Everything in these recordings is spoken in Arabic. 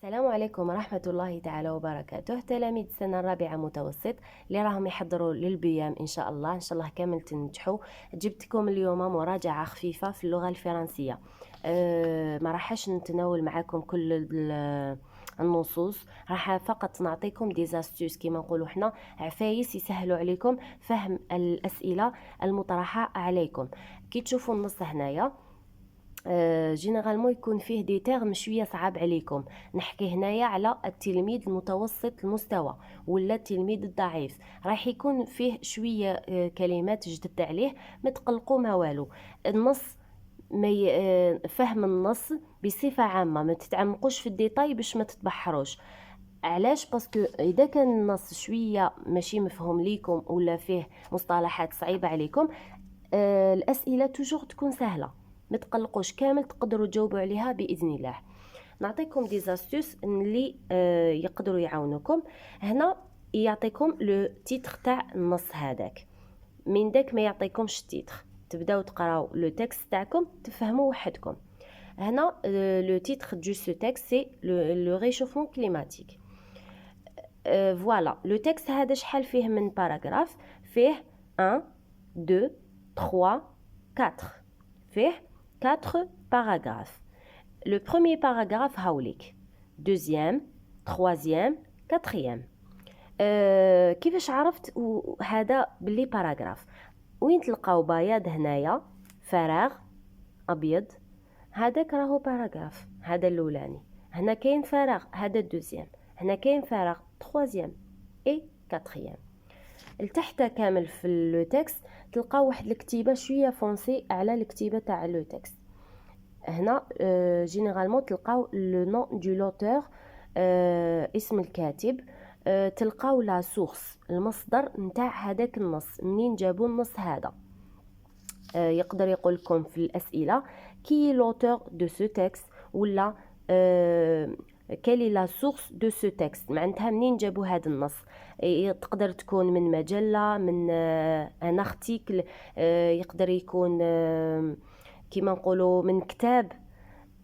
السلام عليكم ورحمة الله تعالى وبركاته. تلاميذ السنة الرابعة متوسط اللي راهم يحضروا للبيام إن شاء الله كامل تنجحوا. جبتكم اليوم مراجعة خفيفة في اللغة الفرنسية. ما راحش نتناول معاكم كل النصوص، راح فقط نعطيكم ديزاستوس كما نقولوا حنا، عفايس يسهلوا عليكم فهم الأسئلة المطرحة عليكم. كي تشوفوا النص هنايا جينيرالمون يكون فيه دي تيرم شويه صعاب عليكم. نحكي هنايا على التلميذ المتوسط المستوى ولا التلميذ الضعيف، راح يكون فيه شويه كلمات جدد عليه. ما تقلقوا ما والو. النص فهم النص بصفه عامه، ما تتعمقوش في الديتاي باش ما تتبحروش. علاش؟ باسكو اذا كان النص شويه ماشي مفهوم ليكم ولا فيه مصطلحات صعيبه عليكم، الاسئله توجور تكون سهله. ما تقلقوش، كامل تقدروا تجاوبوا عليها باذن الله. نعطيكم دي زاستوس اللي يقدروا يعاونوكم. هنا يعطيكم لو تيتر تاع النص هذاك، من داك ما يعطيكمش التيتر تبداو تقراو لو تكست تاعكم تفهموا وحدكم. هنا لو تيتر دو سو تكست سي لو ريشوفمون كليماتيك. فوالا لو تكست هذا شحال فيه من باراغراف؟ فيه 1 2 3 4، فيه 4 paragraphes. Le premier paragraphe هاوليك، deuxième, troisième, quatrième. كيفاش عرفت هذا باللي باراغراف؟ وين تلقاو بياض هنايا فراغ ابيض، هذاك راهو باراغراف، هذا الاولاني. هنا كاين فراغ، هذا الدوزيام. هنا كاين فراغ، troisième et quatrième. لتحت كامل في لو تكست تلقاو واحد الكتيبه شويه فونسي على الكتيبه تاع لو تكست. هنا جينيرالمون تلقاو لو نون دو لوتور، اسم الكاتب. تلقاو لا سورس، المصدر نتاع هذاك النص، منين جابوا النص هذا. يقدر يقول لكم في الاسئله كي لوتور دو سو تكست، ولا كالي لا سورس دو سو تكست، معناتها منين جابوا هذا النص. تقدر تكون من مجله، من ان ارتيكل، يقدر يكون كيما نقولوا من كتاب.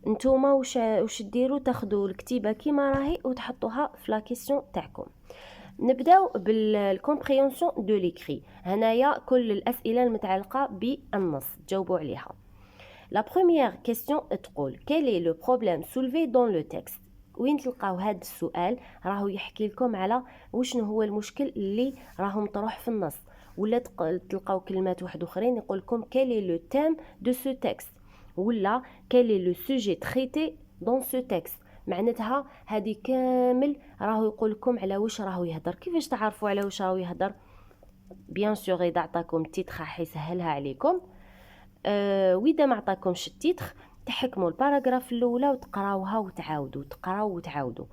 نتوما واش ديروا؟ تاخذوا الكتيبه كيما راهي وتحطوها في لا كيسيون تاعكم. نبداو بالكومبريهنسيون دو ليكري. هنايا كل الاسئله المتعلقه بالنص تجاوبوا عليها. لا بروميير كيسيون تقول quel est le problème soulevé dans le texte. وين تلقاو هذا السؤال؟ راهو يحكي لكم على وشنو هو المشكل اللي راهو مطروح في النص. ولا تلقاو كلمات واحد اخرين يقول لكم quel est le thème de ce texte، ولا quel est le sujet traité dans ce texte. معناتها هذه كامل راهو يقول لكم على واش راهو يهضر. كيفاش تعرفوا على واش راهو يهضر؟ بيان سور اذا عطاكم التيتر راح يسهلها عليكم. واذا ما عطاكمش التيتر تحكموا الباراغراف الاولى وتقراوها وتعاودوا تقراو وتعاودوا.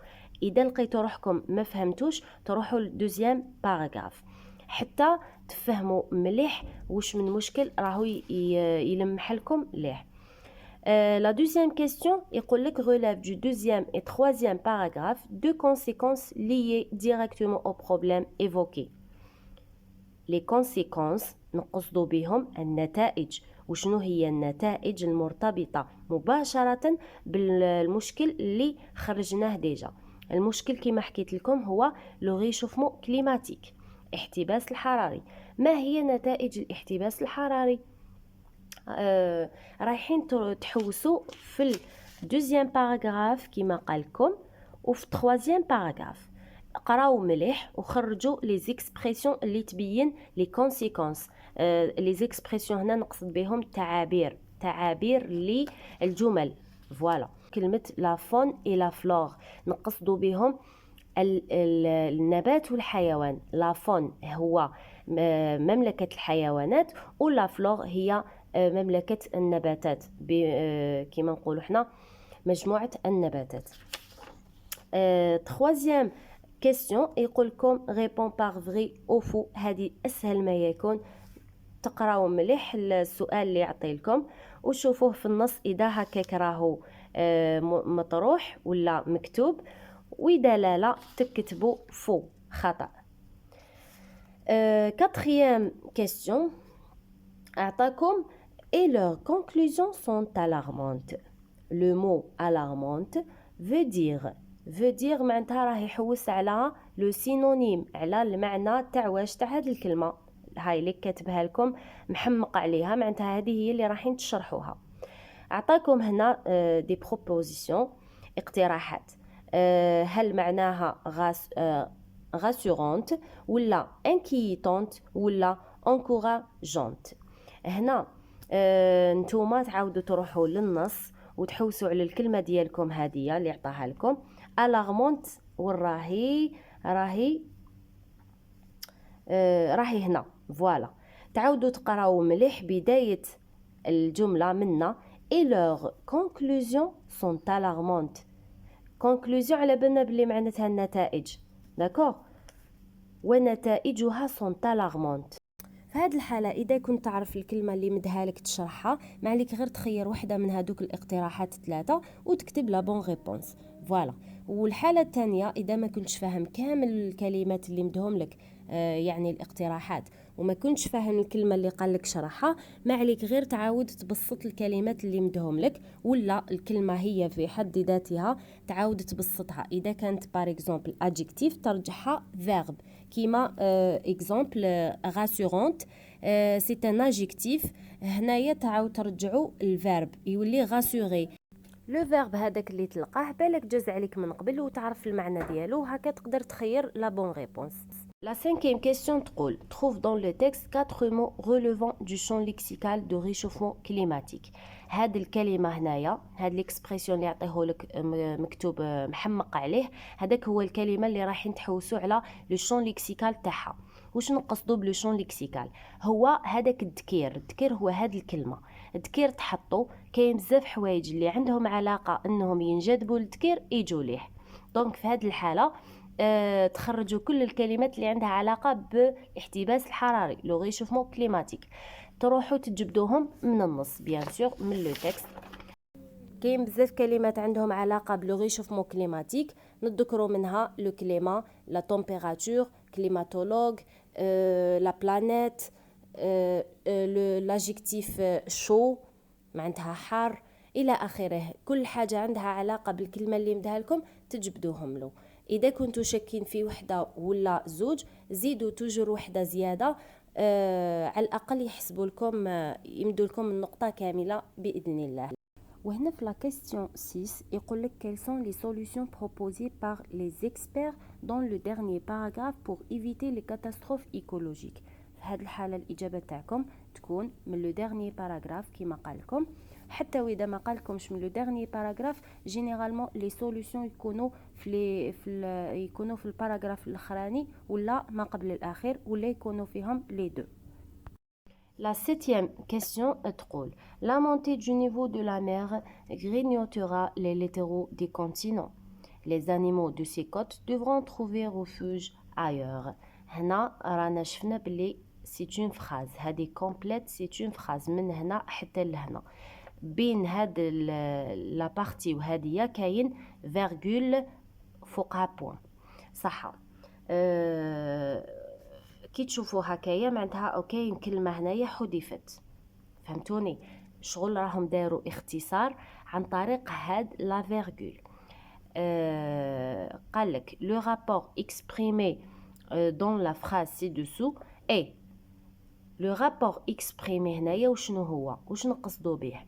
اذا لقيتوا روحكم ما فهمتوش تروحوا للدوزيام باراغراف حتى تفهموا مليح واش من مشكل راهو يلمح لكم ليه. La deuxième question يقول لك relève du deuxième et troisième paragraphe deux conséquences liées directement au problème évoqué. Les conséquences نقصدوا بهم النتائج. وشنو هي النتائج المرتبطة مباشرة بالمشكل اللي خرجناه ديجا؟ المشكل كما حكيت لكم هو لو ريشوفمون كليماتيك، احتباس الحراري. ما هي نتائج الاحتباس الحراري؟ رايحين تحوسوا في الدوزيام باراغراف كما قالكم وفي التروازيام باراغراف. قراو مليح وخرجوا لي زيكسبريسيون اللي تبين لي كونسيكونس. لي زيكسبريسيون هنا نقصد بهم تعابير للجمل. فوالا كلمه لا فون اي لا فلور نقصدوا بهم النبات والحيوان. لا فون هو مملكه الحيوانات، ولا فلور هي مملكه النباتات، كما نقولوا حنا مجموعه النباتات. troisième question يقول لكم répond par vrai ou faux. هذه اسهل ما يكون. تقراو مليح السؤال اللي يعطي لكم وشوفوه في النص اذا هكاك راهو مطروح ولا مكتوب، واذا لا تكتبوا فو خطا. quatrième question اعطاكم et leurs conclusions sont alarmantes. Le mot alarmante veut dire veut dire معناتها راه يحوس على لو سينونيم، على المعنى تاع واش تاع هذه الكلمه. هاي اللي كاتبها لكم محمق عليها، معناتها هذه هي اللي رايحين تشرحوها. اعطاكم هنا دي بروبوزيسيون، اقتراحات. هل معناها rassurante ولا inquiétante ولا encourageante. هنا نتوما تعاودوا تروحوا للنص وتحوسوا على الكلمه ديالكم هذه اللي عطاها لكم alarmante، راهي هنا فوالا. تعاودوا تقراو مليح بدايه الجمله منا et leurs conclusions sont alarmantes. conclusion على بالنا بلي معناتها النتائج، داكوغ، ونتائجها sont alarmantes. في هذه الحالة إذا كنت تعرف الكلمة اللي مدها لك تشرحها، ما عليك غير تخير واحدة من هذوك الاقتراحات 3 وتكتب لا بون ريبونس، فوالا. والحالة الثانية إذا ما كنتش فاهم كامل الكلمات اللي مدهم لك، يعني الاقتراحات، وما كنتش فاهم الكلمة اللي قال لك شرحها، ما عليك غير تعاود تبسط الكلمات اللي مدهم لك، ولا الكلمة هي في حد ذاتها تعاود تبسطها. إذا كانت بار اكزومبل adjectif ترجعها verb، كيما اكزومبل rassurante سي ان adjectif، هنايا تعاود ترجعوا الفيرب يولي rassuré. لو فيرب هذاك اللي تلقاه بالك جاز عليك من قبل وتعرف المعنى ديالو، هكا تقدر تخير لا بون ريبونس. La cinquième question تقول trouve dans le texte 4 mots relevant du champ lexical de réchauffement climatique. هاد الكلمة هنايا، هاد ليكسبرسيون اللي يعطيهولك مكتوب محمق عليه، هذاك هو الكلمة اللي رايحين تحوسوا على لو شون ليكسيكال تاعها. واش نقصدوا بلو شون ليكسيكال؟ هو هذاك الذكير هو هاد الكلمة. الذكير تحطوا كاين بزاف حوايج اللي عندهم علاقة انهم ينجذبوا للذكير يجوا ليه. دونك في هذه الحالة تخرجوا كل الكلمات اللي عندها علاقة بالاحتباس الحراري، لو ريشوفمون كليماتيك، تروحوا تجبدوهم من النص بيان سور من لو تكست. كاين بزاف كلمات عندهم علاقة بلو ريشوفمون كليماتيك، نذكروا منها لو كليما، لا تمبيراتور، كليماتولوج، لا بلانيت، لاجيكتيف شو معناتها حار الى اخره. كل حاجه عندها علاقه بالكلمه اللي مدها لكم تجبدوهم له. اذا كنتوا شاكين في وحده ولا زوج زيدوا توجور وحده زياده، على الاقل يحسبوا لكم، يمدوا لكم النقطه كامله باذن الله. وهنا في لا كيستيون 6 يقول لك quelles sont les solutions proposées par les experts dans le dernier paragraphe pour éviter les catastrophes écologiques. في هذه الحالة الإجابة تاعكم تكون من لو ديرني باراغراف كما قال لكم. حتى واذا ما قالكمش من لو ديرني باراغراف، جينيرالمون لي سوليوشن يكونوا يكونوا في الباراغراف الاخراني ولا ما قبل الاخير، ولا يكونوا فيهم لي دو. La septième question تقول La montée du niveau de la mer grignotera les littoraux des continents. Les animaux de ces côtes devront trouver refuge ailleurs. هنا رانا شفنا بلي c'est une phrase، هذه complète c'est une phrase من هنا حتى لهنا. بين هاد لا بارتي وهادية كاين فيرغول فوقها بوين، صح؟ كي تشوفوا هكايا معناتها كاين كلمه هنايا حذفت، فهمتوني؟ شغل راهم داروا اختصار عن طريق هاد لا فيرغول. قال لك لو رابور اكسبريمي دون لا فراز سي دوسو اي. لو رابور اكسبريمي هنايا وشنو هو؟ واش نقصدوا به؟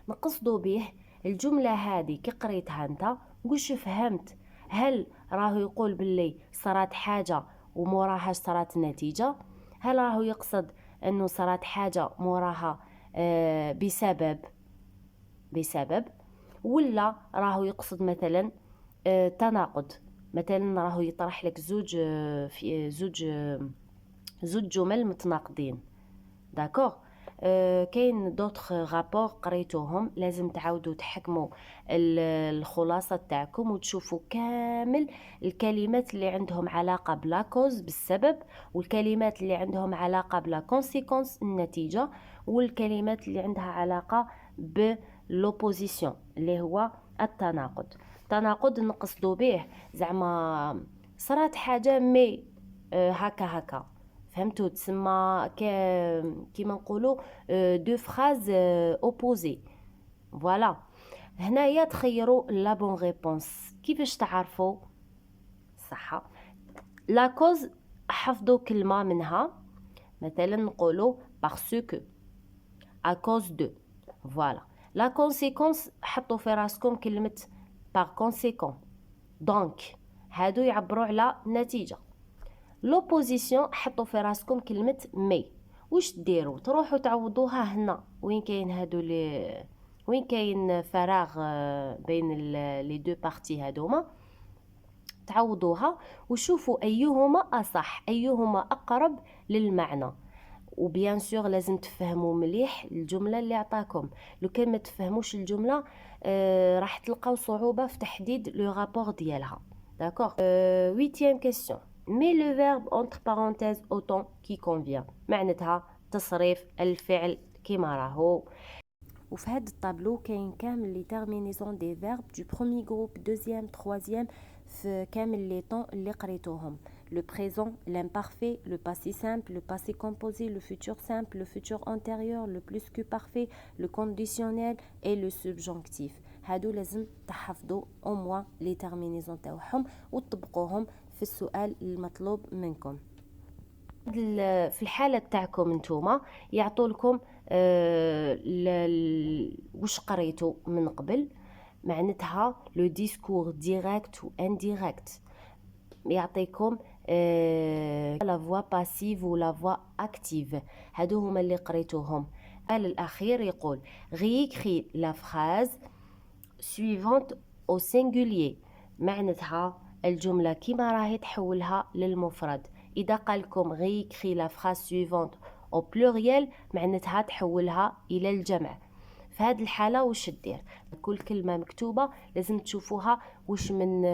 نقصدوا به الجمله هذه كي قريتها انت واش فهمت؟ هل راهو يقول باللي صارت حاجه وموراها صارت نتيجه؟ هل راهو يقصد انه صارت حاجه موراها بسبب ولا راهو يقصد مثلا تناقض؟ مثلا راهو يطرح لك في زوج جمل متناقضين، داكوغ. كاين دوطخ رابور قريتوهم، لازم تعاودوا تحكموا الخلاصه تاعكم وتشوفوا كامل الكلمات اللي عندهم علاقه بلا كوز بالسبب، والكلمات اللي عندهم علاقه بلا كونسيكونس النتيجه، والكلمات اللي عندها علاقه بلوبوزيسيون اللي هو التناقض. التناقض نقصدوا به زعما صرات حاجه مي هكا فهمتوا؟ تسمى كيما نقولوا دو فراز اوبوزي، فوالا. هنايا تخيروا لا بون ريبونس. كيفاش تعرفوا صح؟ لا كوز حفظوا كلمه منها، مثلا نقولوا parce que à cause de. فوالا. لا كونسيكونس حطوا في راسكم كلمه par conséquent donc، هادو يعبروا على نتيجه. لوبوزيسيون حطوا في راسكم كلمه مي. واش ديروا؟ تروحوا تعوضوها هنا وين كاين هادو لي، وين كاين فراغ بين لي دو بارتي هادوما، تعوضوها وشوفوا ايهما اصح، ايهما اقرب للمعنى. وبيان سور لازم تفهموا مليح الجمله اللي عطاكم. لو كان ما تفهموش الجمله راح تلقاو صعوبه في تحديد لو رابور ديالها. داكوغ. 8e question. mets le verbe entre parenthèses au temps qui convient. معناتها تصريف الفعل كيما راهو. وفي هذا الطابلو كاين كامل لي تيرمينيزون دي فيرب دو بروميي جروب، دوزيام، تروازيام، في كامل لي طون اللي قريتوهم. le présent, l'imparfait, le passé simple, le passé composé, le futur simple, le futur antérieur, le plus que parfait, le conditionnel et le subjonctif. هادو لازم تحفظوا au moins les terminaisons تاعهم وتطبقوهم في السؤال المطلوب منكم. في الحالة تاعكم نتوما يعطوا لكم واش قريتوا من قبل، معناتها لو ديسكور ديريكت و انديريكت. يعطيكم لا فوا باسيف و لا فوا اكتيف، هادو هما اللي قريتوهم. السؤال الاخير يقول réécris la phrase suivante au singulier. معناتها الجملة كيما راهي تحولها للمفرد. إذا قالكم réécris la phrase suivante au pluriel معناتها تحولها إلى الجمع. في هذه الحالة واش دير؟ كل كلمة مكتوبة لازم تشوفوها واش من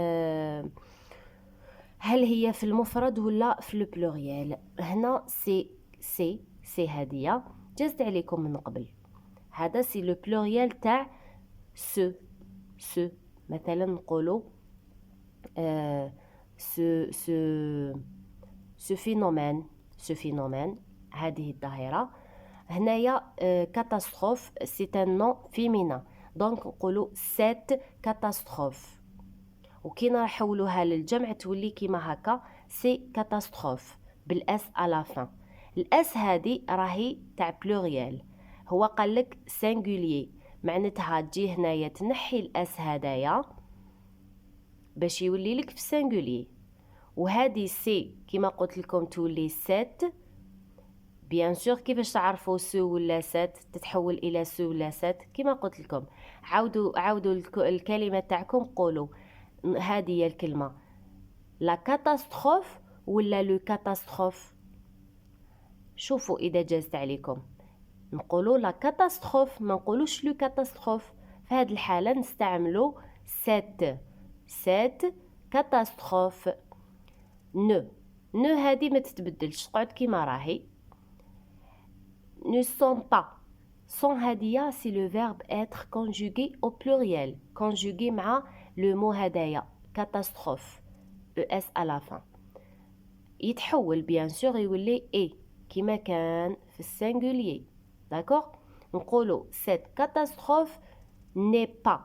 هل هي في المفرد ولا في البلوريال. هنا سي هادية جازت عليكم من قبل. هذا سي لو بلوريال تاع سو. مثلا نقولوا سو فينومين هذه الظاهرة. هنايا كاتاستروف سي ان نون فيمينا، دونك نقولوا سيت كاتاستروف. وكي نحولوها للجمع تولي كيما هكا سي كاتاستروف بالاس على فان. الاس هذه راهي تاع بلوريال، هو قال لك سينغوليي، معناتها تجي هنايا تنحي الاس هدايا باش يولي لك في سينغوليي. وهذه سي كيما قلت لكم تولي سيت. بيان سور كيفاش تعرفوا سو ولا سات تتحول الى سو ولا سات؟ كيما قلت لكم عاودوا الكلمه تاعكم، قولوا هذه هي الكلمه لا كاتاستروف ولا لو كاتاستروف. شوفوا اذا جازت عليكم نقولوا لا كاتاستروف، ما نقولوش لو كاتاستروف. في هذه الحاله نستعملوا سات كاتاستروف. نو هذه ما تتبدلش، تقعد كيما راهي. ne sont pas. sont هادية c'est le verbe être conjugué au pluriel، conjugué مع le mot هدايا catastrophe es à la fin. يتحول بيان سور يولي اي كيما كان في السنجولير. داكوغ. نقولوا cette catastrophe n'est pas.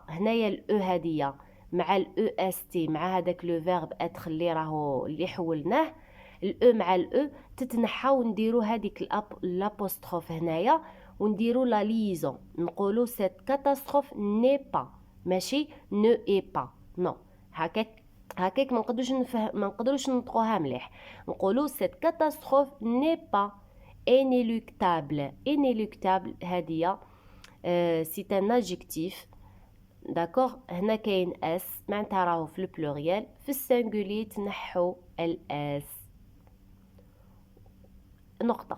هنايا الاو هادية مع الاو اس تي مع هذاك لو فيرب être اللي راهو اللي حولناه، الاو مع الاو تتنحى ونديروا هذيك لابوستروف هنايا ونديروا لا ليزون. نقولوا سيت كاتاستروف ني با، ماشي نو اي با. نو هكاك ما نقدروش نطقوها مليح. نقولوا سيت كاتاستروف ني با انيلوكتابل. هذه سي ان ادجكتيف. داكوغ. هنا كاين اس معناتها راهو في البلوريال، في السنجولي تنحو الاس. نقطة.